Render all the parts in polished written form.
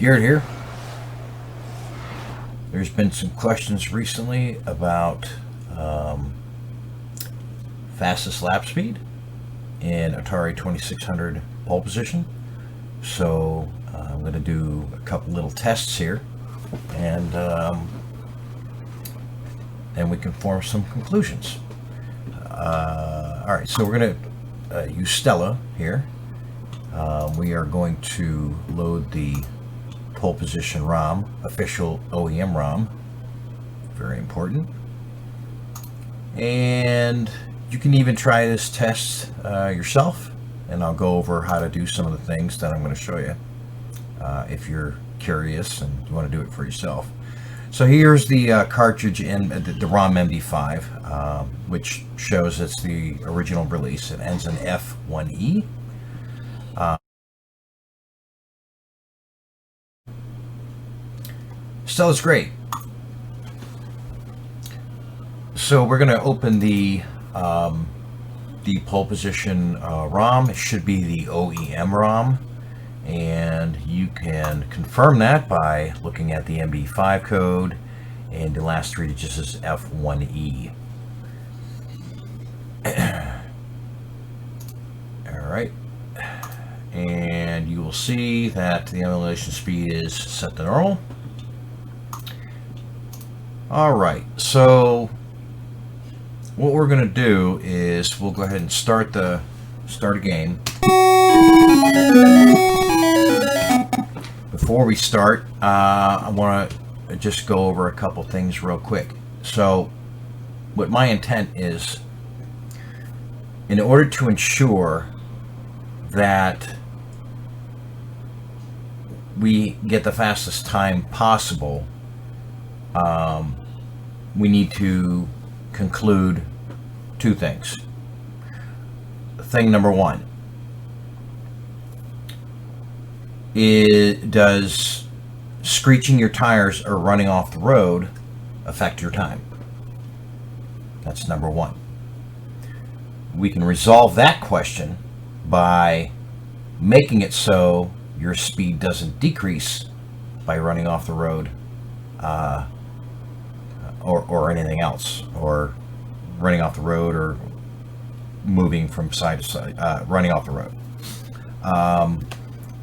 Garrett here. There's been some questions recently about fastest lap speed in Atari 2600 pole position. So I'm going to do a couple little tests here, and we can form some conclusions. All right, so we're going to use Stella here. We are going to load the pole position ROM, official OEM ROM, very important. And you can even try this test yourself, and I'll go over how to do some of the things that I'm going to show you if you're curious and you want to do it for yourself. So here's the cartridge in the ROM MD5, which shows it's the original release. It ends in F1E. Stella's great. So we're going to open the pole position ROM. It should be the OEM ROM, and you can confirm that by looking at the MD5 code, and the last three digits is F1E. All right, and you will see that the emulation speed is set to normal. All right, so what we're going to do is we'll go ahead and start a game. Before we start, I want to just go over a couple things real quick. So what my intent is, in order to ensure that we get the fastest time possible, we need to conclude two things. Thing number one, does screeching your tires or running off the road affect your time? That's number one. We can resolve that question by making it so your speed doesn't decrease by running off the road or anything else, or running off the road or moving from side to side, running off the road.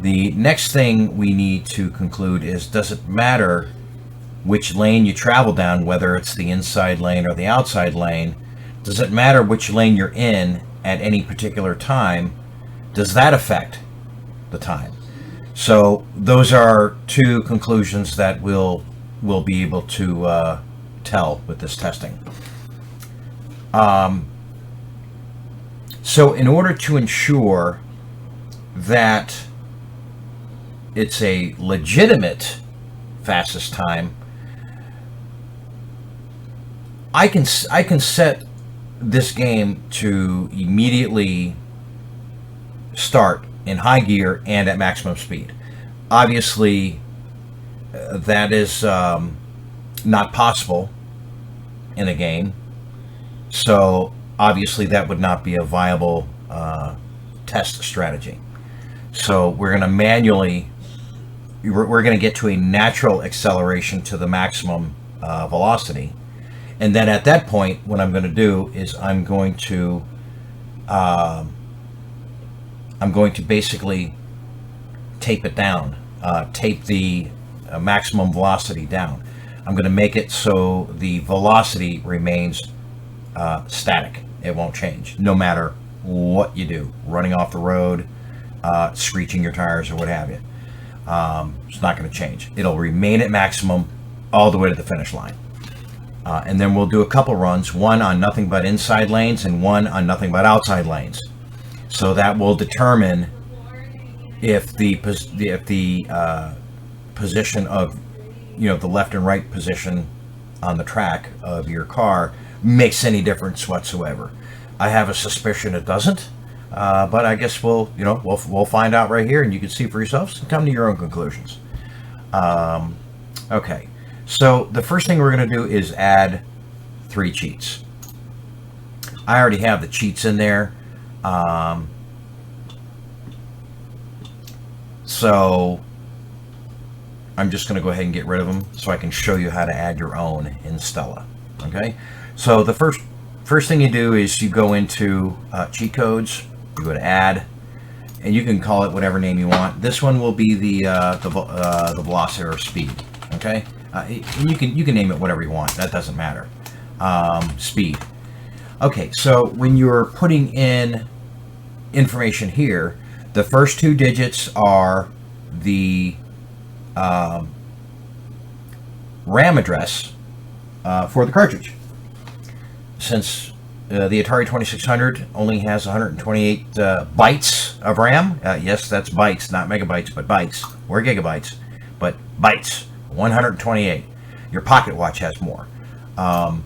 The next thing we need to conclude is, does it matter which lane you travel down, whether it's the inside lane or the outside lane? Does it matter which lane you're in at any particular time? Does that affect the time? So those are two conclusions that we'll be able to tell with this testing. So in order to ensure that it's a legitimate fastest time, I can set this game to immediately start in high gear and at maximum speed. Obviously, that is not possible in a game, so obviously that would not be a viable test strategy. So we're going to manually, we're going to get to a natural acceleration to the maximum velocity, and then at that point, what I'm going to do is I'm going to basically tape it down, tape the maximum velocity down. I'm going to make it so the velocity remains static. It won't change, no matter what you do, running off the road, screeching your tires, or what have you. It's not going to change. It'll remain at maximum all the way to the finish line. And then we'll do a couple runs, one on nothing but inside lanes and one on nothing but outside lanes. So that will determine if the position of, the left and right position on the track of your car makes any difference whatsoever. I have a suspicion it doesn't, but I guess we'll find out right here, and you can see for yourselves and come to your own conclusions. Okay, so the first thing we're going to do is add 3 cheats. I already have the cheats in there. So I'm just going to go ahead and get rid of them so I can show you how to add your own in Stella. Okay, so the first thing you do is you go into cheat codes, you go to add, and you can call it whatever name you want. This one will be the velocity or speed. Okay, and you can name it whatever you want. That doesn't matter. Speed. Okay, so when you're putting in information here, the first 2 digits are the RAM address for the cartridge. Since the Atari 2600 only has 128 bytes of RAM, yes, that's bytes, not megabytes, but bytes, or gigabytes, but bytes, 128. Your pocket watch has more. And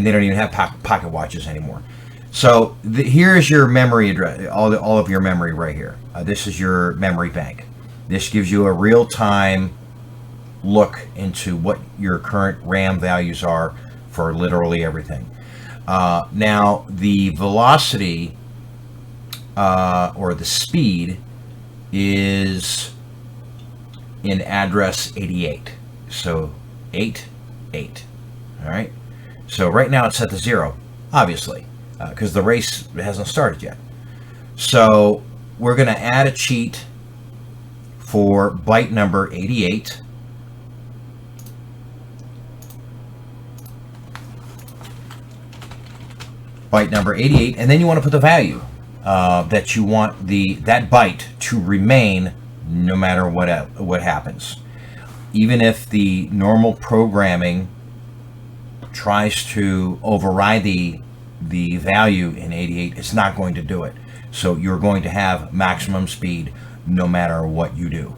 they don't even have pocket watches anymore. So here is your memory address, all of your memory right here. This is your memory bank. This gives you a real-time look into what your current RAM values are for literally everything. Now, the velocity or the speed is in address 88. So 8, 8. All right. So right now it's set to 0, obviously, because the race hasn't started yet. So we're going to add a cheat for byte number 88. Byte number 88, and then you want to put the value that you want that byte to remain no matter what happens. Even if the normal programming tries to override the value in 88, it's not going to do it. So you're going to have maximum speed no matter what you do.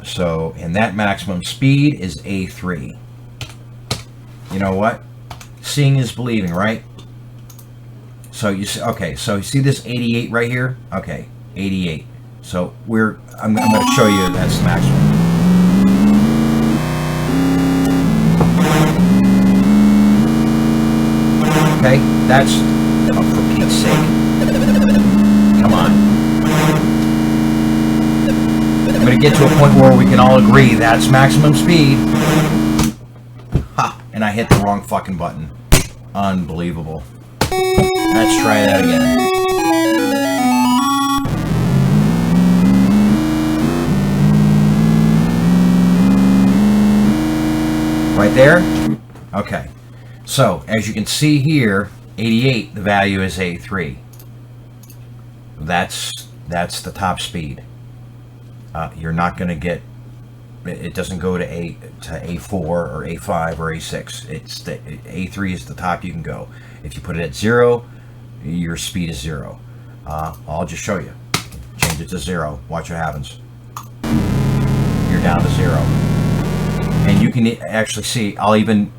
So and that maximum speed is A3. You know what? Seeing is believing, right? So you see, okay, so you see this 88 right here? Okay, 88. So I'm going to show you that's the maximum. Okay, that's, oh, for Pete's sake. Come on. I'm going to get to a point where we can all agree that's maximum speed. Ha! And I hit the wrong fucking button. Unbelievable. Let's try that again. Right there? Okay. So, as you can see here, 88, the value is A3. That's the top speed. You're not going to get, it doesn't go to A4 or A5 or A6. It's A3 is the top you can go. If you put it at 0, your speed is 0. I'll just show you. Change it to 0. Watch what happens. You're down to 0. And you can actually see, I'll even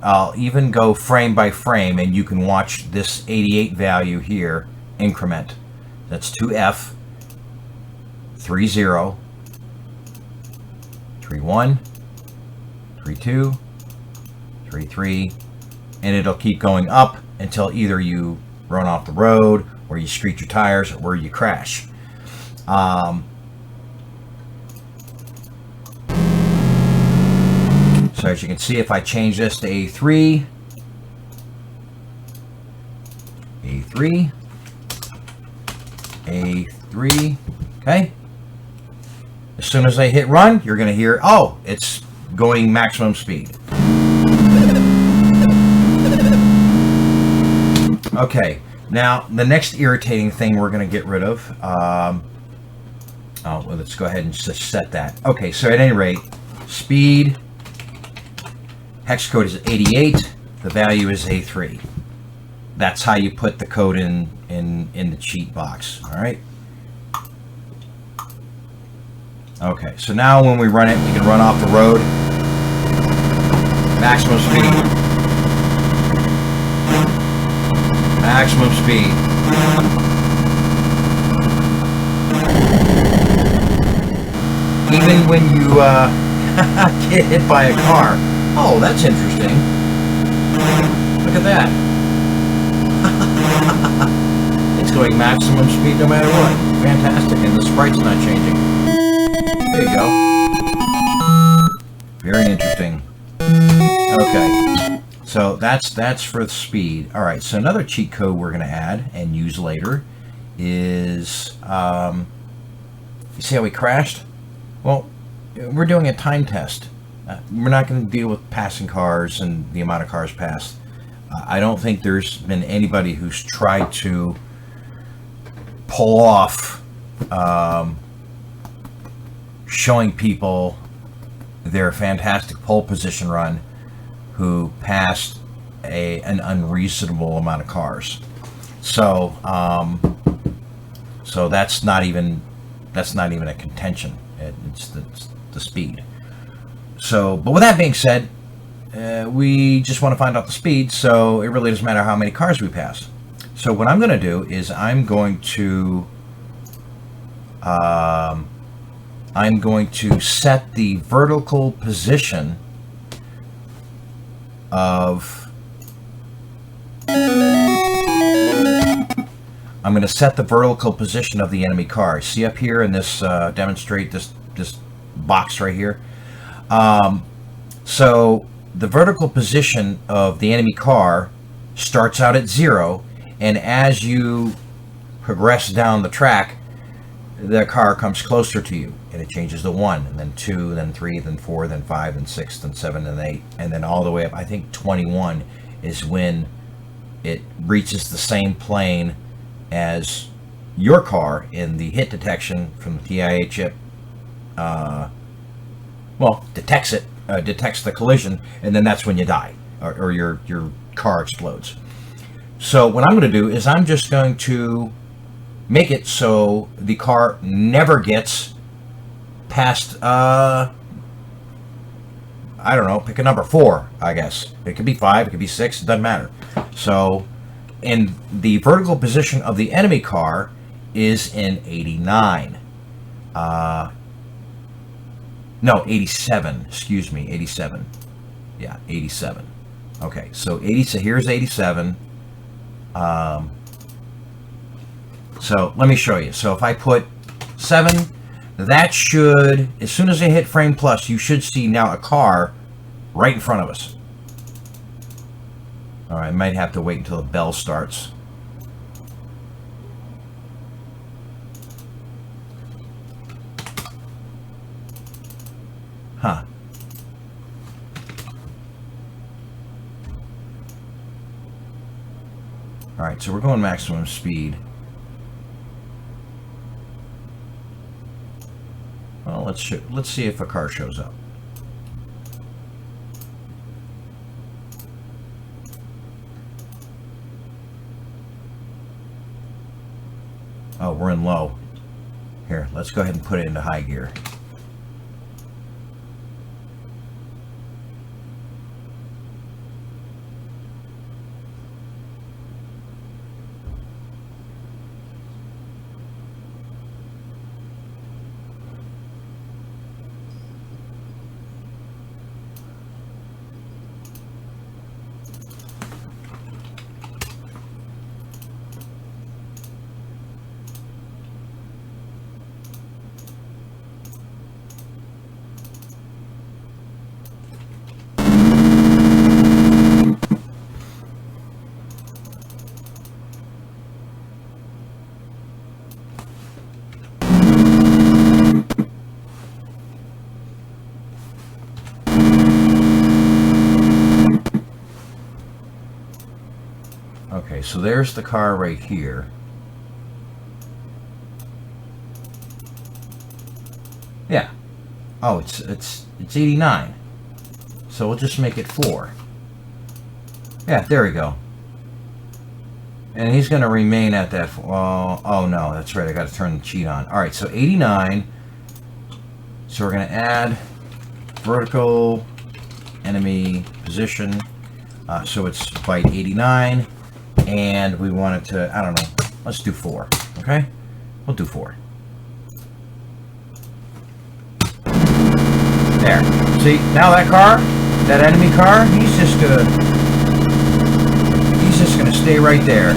go frame by frame, and you can watch this 88 value here increment. That's 2F, 30, 31, 32, 33, and it'll keep going up until either you run off the road, or you screech your tires, or you crash. So as you can see, if I change this to A3, A3, A3, okay? As soon as I hit run, you're going to hear, oh, it's going maximum speed. Okay, now the next irritating thing we're going to get rid of, well, let's go ahead and just set that. Okay, so at any rate, speed, hex code is 88, the value is A3. That's how you put the code in the cheat box, all right? Okay, so now when we run it, we can run off the road. Maximum speed. Maximum speed. Even when you get hit by a car. Oh, that's interesting. Look at that. It's going maximum speed no matter what. Fantastic, and the sprite's not changing. There you go. Very interesting. Okay, so that's for the speed. All right, so another cheat code we're going to add and use later is, you see how we crashed? Well, we're doing a time test. We're not going to deal with passing cars and the amount of cars passed. I don't think there's been anybody who's tried to pull off showing people their fantastic pole position run who passed an unreasonable amount of cars. So so that's not even a contention. It's the speed. So, but with that being said, we just want to find out the speed, so it really doesn't matter how many cars we pass. So what I'm going to do is I'm going to set the vertical position of the enemy car. See up here in this demonstrate this box right here. So the vertical position of the enemy car starts out at 0, and as you progress down the track, the car comes closer to you, and it changes to 1, and then 2, then 3, then 4, then 5, then 6, then 7, then 8, and then all the way up. I think 21 is when it reaches the same plane as your car in the hit detection from the TIA chip. Detects the collision, and then that's when you die, or your car explodes. So what I'm going to do is I'm just going to make it so the car never gets past, I don't know, pick a number, 4, I guess. It could be 5, it could be 6, it doesn't matter. So, and the vertical position of the enemy car is in 89. No, 87, excuse me, 87. Yeah, 87. Okay, so here's 87. So let me show you. So if I put 7, that should, as soon as I hit frame plus, you should see now a car right in front of us. All right, I might have to wait until the bell starts. Huh. All right, so we're going maximum speed. Well, let's see if a car shows up. Oh, we're in low. Here, let's go ahead and put it into high gear. Okay, so there's the car right here. Yeah. Oh, it's 89. So we'll just make it 4. Yeah, there we go. And he's going to remain at that. Oh no, that's right. I got to turn the cheat on. All right, so 89. So we're going to add vertical enemy position. So it's byte 89. And we want it to, I don't know, let's do 4. Okay? We'll do 4. There. See, now that car, that enemy car, he's just gonna stay right there.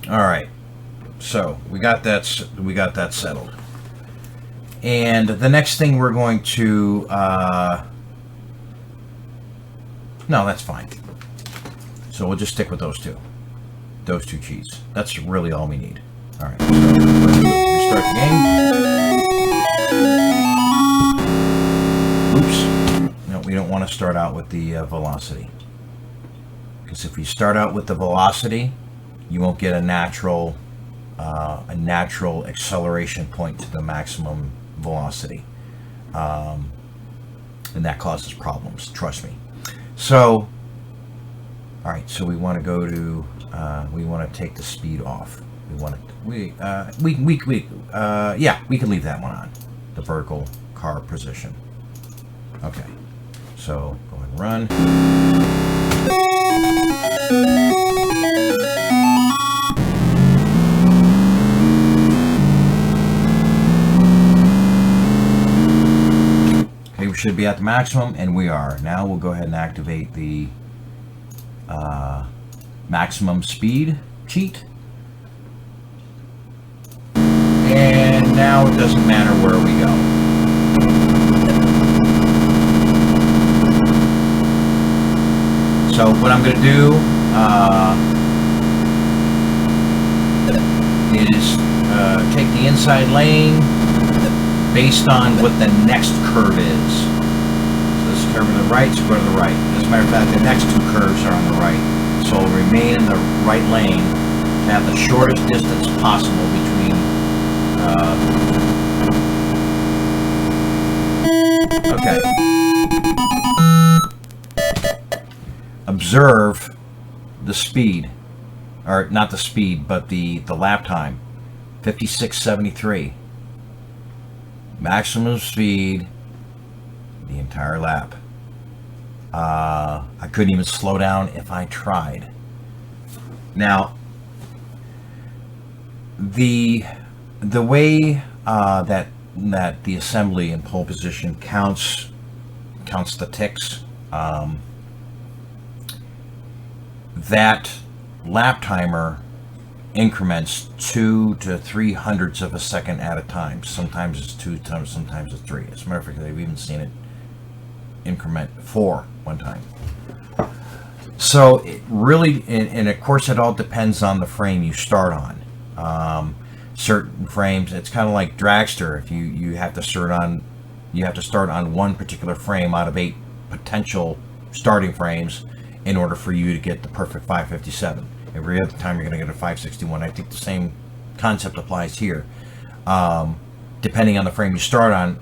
All right. So we got that settled. And the next thing we're going to, no, that's fine. So we'll just stick with those two keys. That's really all we need. All right, so restart the game. Oops. No, we don't want to start out with the velocity. Because if you start out with the velocity, you won't get a natural acceleration point to the maximum velocity. And that causes problems, trust me. So, all right, so we want to go to, we want to take the speed off. We want to, yeah, we can leave that one on, the vertical car position. Okay, so go ahead and run. Okay, we should be at the maximum, and we are. Now we'll go ahead and activate the maximum speed cheat. And now it doesn't matter where we go. So what I'm going to do is take the inside lane based on what the next curve is. So this curve to the right, so go to the right. As a matter of fact, the next two curves are on the right. So I'll remain in the right lane to have the shortest distance possible between okay. Observe the speed, or not the speed, but the lap time. 56.73. Maximum speed, the entire lap. I couldn't even slow down if I tried. Now, the way that the assembly in pole position counts the ticks, that lap timer increments 2 to 3 hundredths of a second at a time. Sometimes it's 2 times, sometimes it's 3. As a matter of fact, I've even seen it increment 4 one time. So it really, and of course it all depends on the frame you start on. Certain frames, it's kind of like Dragster. If you have to start on one particular frame out of 8 potential starting frames in order for you to get the perfect 557. Every other time you're going to get a 561. I think the same concept applies here. Depending on the frame you start on,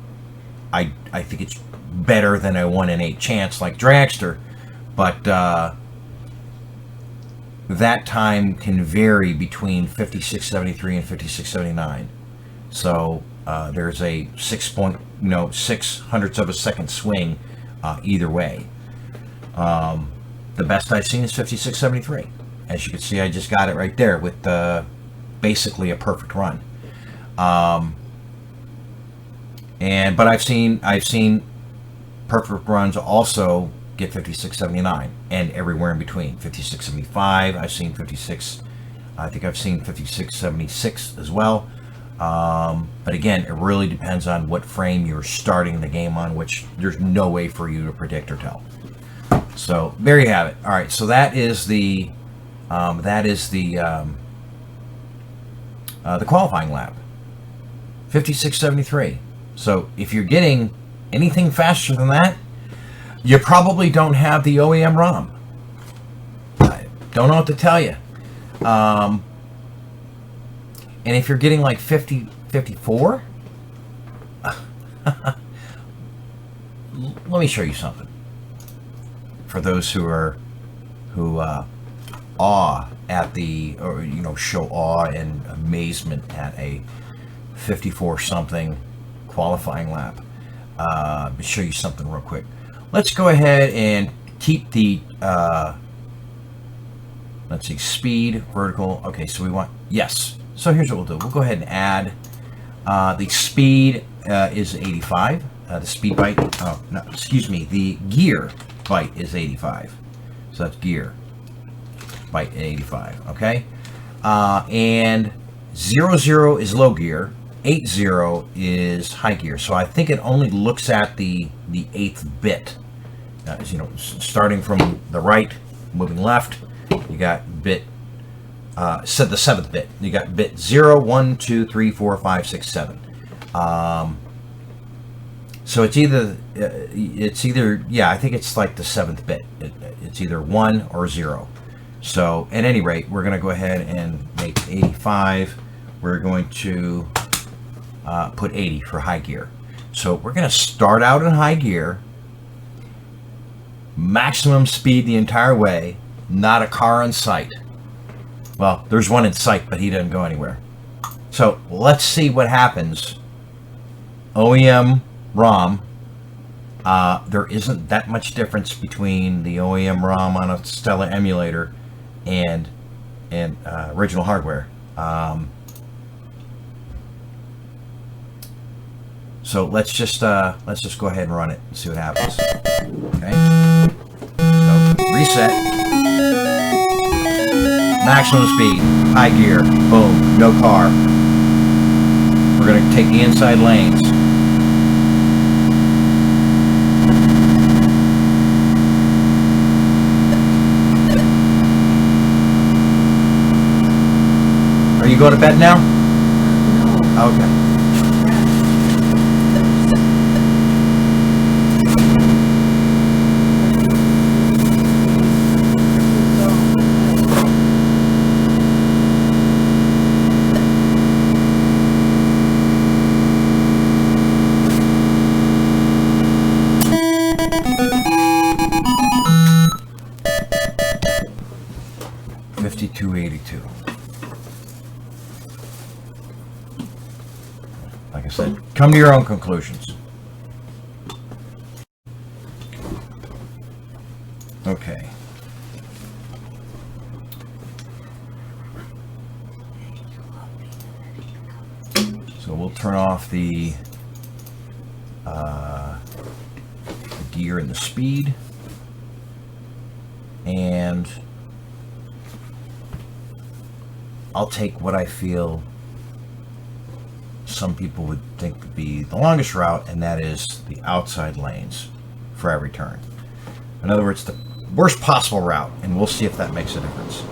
I think it's better than a 1 in 8 chance like Dragster, but that time can vary between 56.73 and 56.79. So there's a 6 hundredths of a second swing either way. The best I've seen is 56.73. As you can see, I just got it right there with basically a perfect run. But I've seen perfect runs also get 56.79 and everywhere in between. 56.75. I've seen 56. I think I've seen 56.76 as well. But again, it really depends on what frame you're starting the game on, which there's no way for you to predict or tell. So there you have it. All right, so that is the qualifying lap, 56.73. So if you're getting anything faster than that, you probably don't have the OEM ROM. I don't know what to tell you. And if you're getting like 54, let me show you something. For those who awe at the, or show awe and amazement at a 54 something qualifying lap. Let me show you something real quick. Let's go ahead and keep the let's see, speed, vertical. Okay, so we want, yes. So here's what we'll do. We'll go ahead and add the speed is 85. The speed byte, oh no, excuse me, the gear byte is 85. So that's gear byte 85. Okay, and 00 is low gear, 80 is high gear. So I think it only looks at the 8th bit. You know, starting from the right, moving left, you got bit, said the 7th bit. You got bit 0, 1, 2, 3, 4, 5, 6, 7. So it's either, yeah, I think it's like the 7th bit. It's either 1 or 0. So at any rate, we're going to go ahead and make 85. We're going to put 80 for high gear. So we're going to start out in high gear, maximum speed the entire way, not a car in sight. Well, there's one in sight, but he doesn't go anywhere. So let's see what happens. OEM ROM. There isn't that much difference between the OEM ROM on a Stella emulator and original hardware. So let's just go ahead and run it and see what happens. Okay. So reset. Maximum speed. High gear. Boom. No car. We're going to take the inside lanes. Are you going to bed now? No. Okay. $52.82. Like I said, come to your own conclusions. Okay. So we'll turn off the gear and the speed, and I'll take what I feel some people would think would be the longest route, and that is the outside lanes for every turn. In other words, the worst possible route, and we'll see if that makes a difference.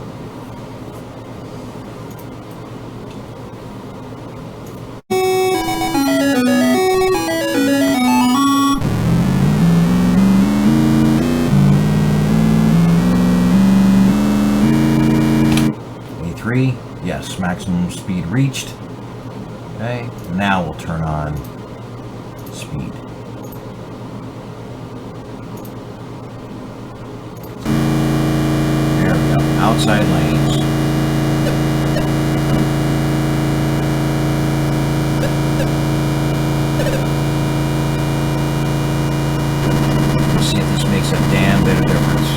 Yes, maximum speed reached. Okay, now we'll turn on speed. There we go, outside lanes. Let's see if this makes a damn bit of difference.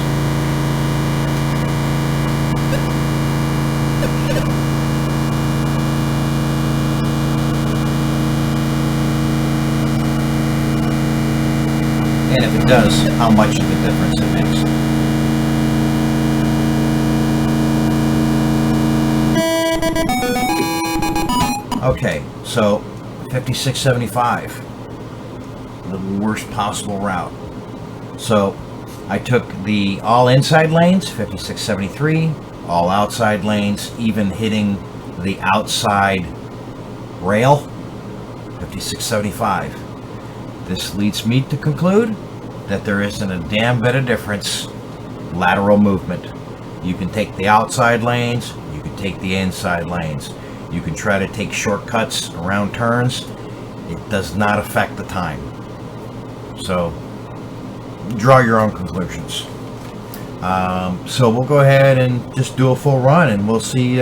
And if it does, how much of a difference it makes. Okay, so 56.75, the worst possible route. So I took the all inside lanes, 56.73, all outside lanes, even hitting the outside rail, 56.75. This leads me to conclude that there isn't a damn bit of difference lateral movement. You can take the outside lanes, you can take the inside lanes. You can try to take shortcuts around turns. It does not affect the time. So draw your own conclusions. So we'll go ahead and just do a full run, and we'll see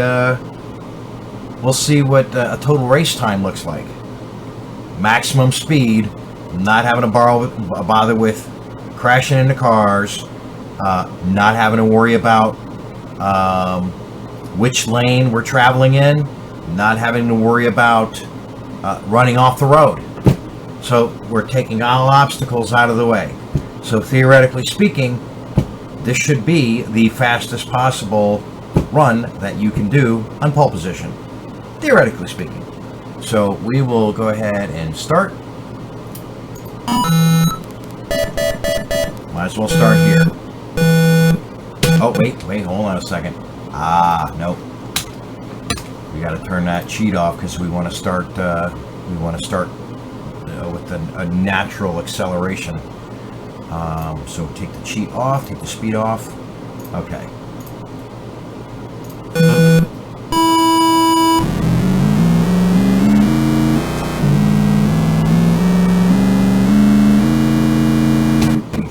what a total race time looks like. Maximum speed, not having to bother with crashing into cars, not having to worry about which lane we're traveling in, not having to worry about running off the road. So we're taking all obstacles out of the way. So theoretically speaking, this should be the fastest possible run that you can do on pole position, theoretically speaking. So we will go ahead and start. Might as well start here. Oh, wait, hold on a second. Nope. We got to turn that cheat off because we want to start. With a natural acceleration. So take the cheat off, take the speed off. Okay.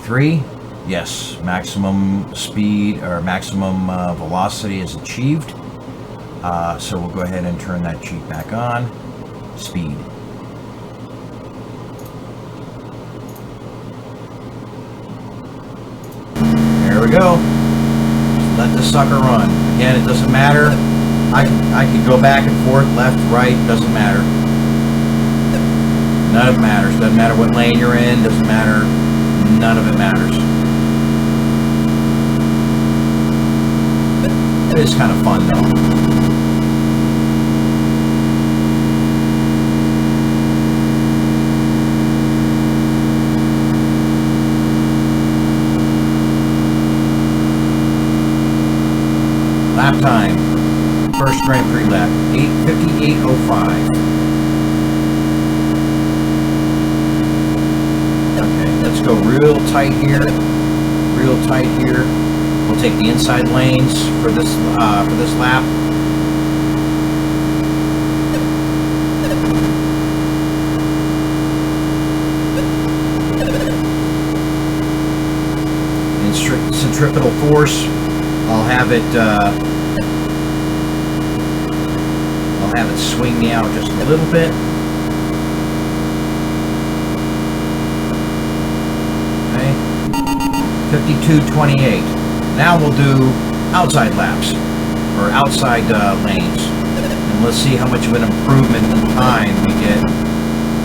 Three. Yes, maximum speed or maximum velocity is achieved. So we'll go ahead and turn that cheat back on. Speed. There we go. Just let the sucker run. Again, it doesn't matter. I could go back and forth, left, right, doesn't matter. None of it matters. Doesn't matter what lane you're in, doesn't matter. None of it matters. It is kind of fun though. Lap time. First Grand Prix lap. 8:58.05. Okay, let's go real tight here. Real tight here. We'll take the inside lanes for this lap. In centripetal force, I'll have it swing me out just a little bit. Okay. 52.28. Now we'll do outside laps or outside lanes, and let's see how much of an improvement in time we get,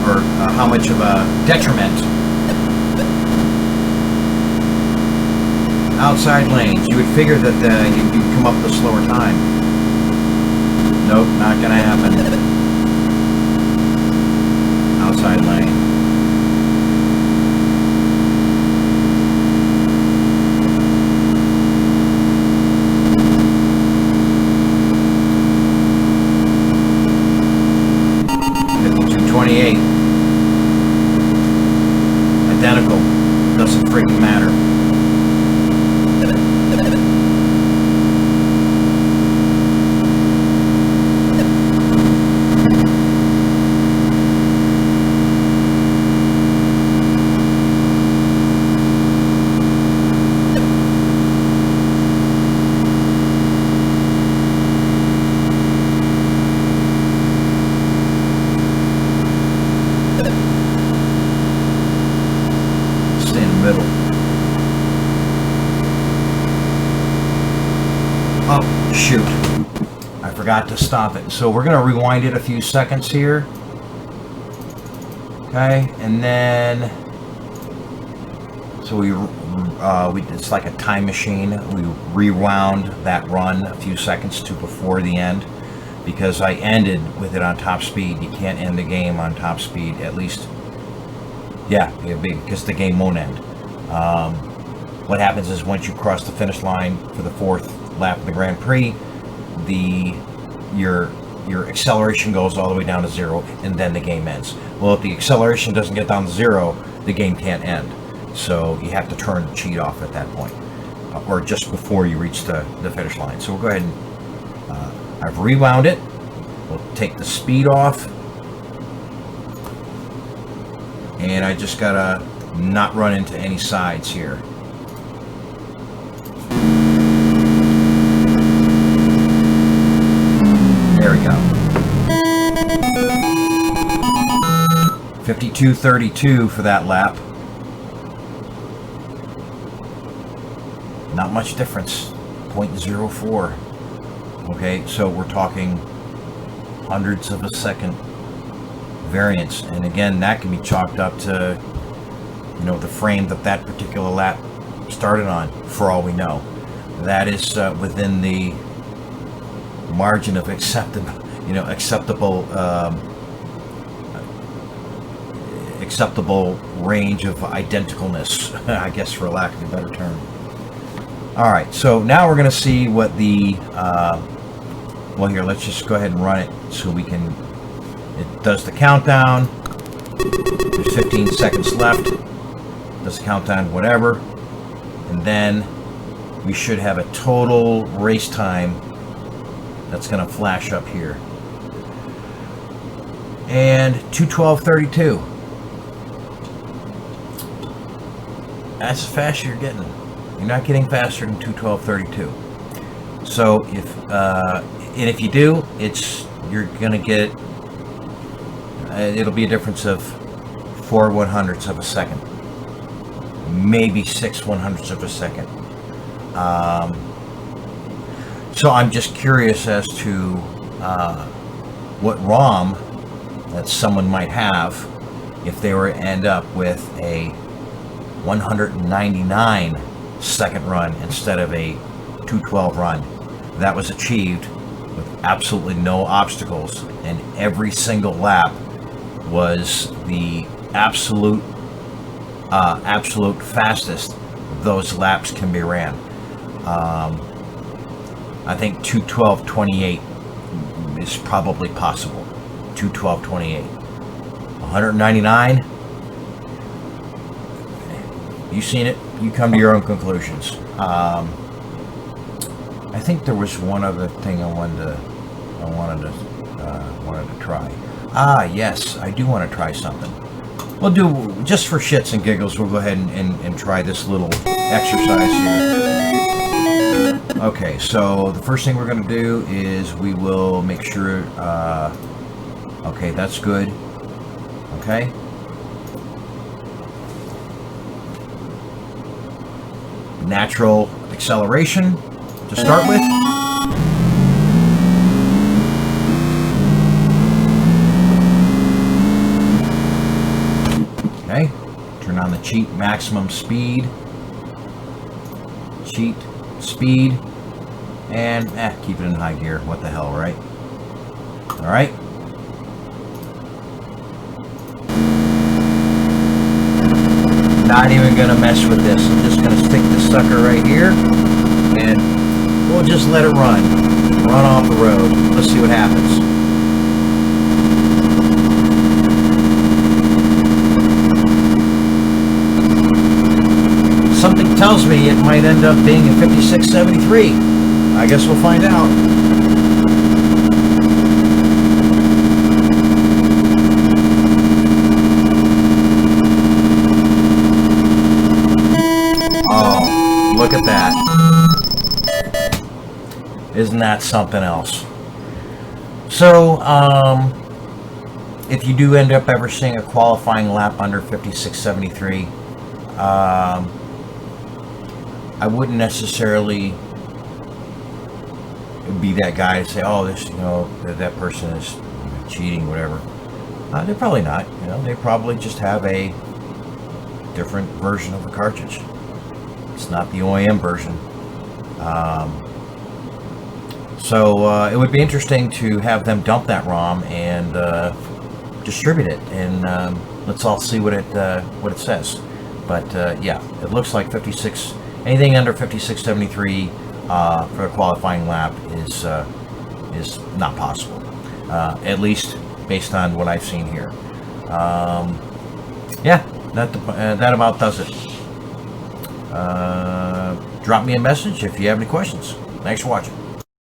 or how much of a detriment. Outside lanes. You would figure that you'd come up with a slower time. Nope, not gonna happen. Outside lane. .28. Identical. Doesn't freaking matter. Oh, shoot. I forgot to stop it. So we're going to rewind it a few seconds here. Okay, and then... So it's like a time machine. We rewound that run a few seconds to before the end. Because I ended with it on top speed. You can't end the game on top speed, at least... Yeah, because the game won't end. What happens is once you cross the finish line for the fourth lap of the Grand Prix, your acceleration goes all the way down to 0, and then the game ends. Well, if the acceleration doesn't get down to 0, the game can't end. So you have to turn the cheat off at that point, or just before you reach the finish line. So we'll go ahead and I've rewound it. We'll take the speed off, and I just gotta not run into any sides here. There we go. 52.32 for that lap. Not much difference. 0.04. Okay, so we're talking hundredths of a second variance, and again, that can be chalked up to, you know, the frame that particular lap started on. For all we know, that is within the margin of acceptable acceptable range of identicalness, I guess, for lack of a better term. All right, so now we're going to see what the, well, here, let's just go ahead and run it so we can, it does the countdown. There's 15 seconds left. Does the countdown, whatever. And then we should have a total race time that's going to flash up here. And 2:12:32. That's as fast as you're getting. You're not getting faster than 2:12:32. So if you do, you're gonna get. It'll be a difference of 4/100ths of a second, maybe 6/100ths of a second. So I'm just curious as to what ROM that someone might have if they were to end up with a 199 second run instead of a 212 run. That was achieved with absolutely no obstacles, and every single lap was the absolute fastest those laps can be ran. I think 2:12:28 is probably possible. 2:12:28. 199. You've seen it. You come to your own conclusions. I think there was one other thing I wanted to try. Yes, I do want to try something. We'll do, just for shits and giggles, we'll go ahead and try this little exercise here. Okay, so the first thing we're going to do is we will make sure, okay, that's good. Okay. Natural acceleration to start with. Okay, turn on the cheat maximum speed. Cheat speed, and keep it in high gear. What the hell, right? All right. Not even gonna mess with this. I'm just gonna stick this sucker right here, and we'll just let it run off the road. Let's see what happens. Something tells me it might end up being a 5673. I guess we'll find out. Oh, look at that. Isn't that something else? So, if you do end up ever seeing a qualifying lap under 5673, I wouldn't necessarily be that guy to say, oh, this, that person is cheating, whatever. They're probably not. They probably just have a different version of the cartridge. It's not the OEM version. So it would be interesting to have them dump that ROM and distribute it, and let's all see what it says. But yeah, it looks like 56. Anything under 5673 for a qualifying lap is not possible, at least based on what I've seen here. Yeah, that about does it. Drop me a message if you have any questions. Thanks for watching.